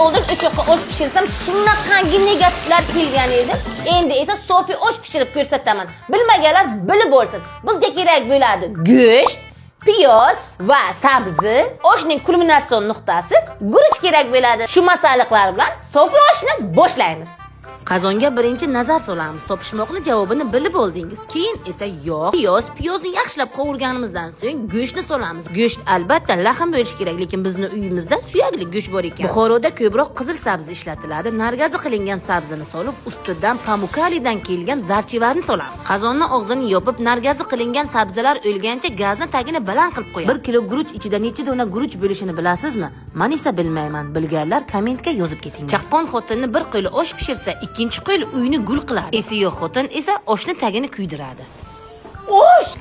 oldin o'sha yoqqa osh pishirsam shunaqangi negativlar kelgan edi. Endi esa Sofi osh pishirib ko'rsataman. Bilmaganlar bilib bo'lsin. Bizga kerak bo'ladi go'sht, piyoz va sabzi. Oshning kulminatsion nuqtasi guruch kerak bo'ladi. Shu masalliqlar bilan Sofi oshni boshlaymiz. Qozonga birinchi nazar solamiz. Topishmoqni javobini bilib oldingiz. Keyin esa yog', piyozni yaxshilab qovurganimizdan so'ng go'shtni solamiz. Go'sht albatta lahm bo'lishi kerak, lekin bizning uyimizda suyakli go'sht bor ekan. Buxoroda ko'proq qizil sabzi ishlatiladi. Nargazi qilingan sabzini solib, ustidan pamukalidan kelgan zarchivarni solamiz. Qozonni og'zini yopib, nargazi qilingan sabzilar o'lgancha gazni tagini baland qilib qo'yamiz. 1 kilo guruch ichida necha dona guruch bo'lishini bilasizmi? Men esa bilmayman. Bilganlar kommentga yozib keting. Chaqqon xotinni bir qo'li osh pishirsa, ikkinchi qo'l uyni gul qiladi. Esi yo'q xotin esa oshni tagini kuydiradi. Osh!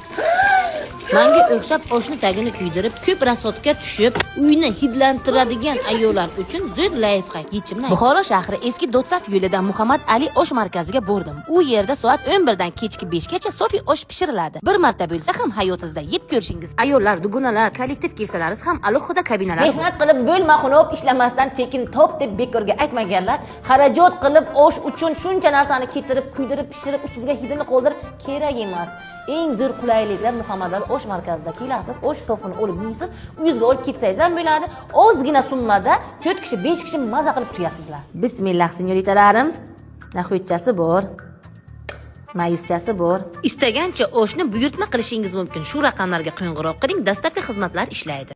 Menga o'xshab oshni tagini kuydirib, ko'p rasodga tushib, uyni hidlantiradigan ayollar uchun zo'r layfhack yechimlar. Buxoro shahri eski Dotsaf yo'lida Muhammad Ali osh markaziga bordim. U yerda soat 11 dan kechki 5 gacha Sofi osh pishiriladi. Bir marta bo'lsa ham hayotingizda yeb ko'rishingiz. Ayollar, dugunalar, kollektiv kelsalaringiz ham alohida kabinalar. Mehnat qilib bo'lma xunop ishlamasdan tekin top deb bekorga aytmaganlar. Xarajat qilib osh uchun shuncha narsani keltirib, kuydirib, pishirib, ustiga hidini qoldirib kerak emas. Eng zo'r qulayliklar Muhammad Ali osh markazida kelasiz, osh sofini olib yeysiz, uyingizga olib ketsangiz ham bo'ladi. Ozgina summada 4 kishi, 5 kishi maza qilib tuyasizlar. Bismillah, senyoritalarim. Naxo'tchasi bor. Mayizchasi bor. Istagancha oshni buyurtma qilishingiz mumkin. Shu raqamlarga qo'ng'iroq qiling, dastlabki xizmatlar ishlaydi.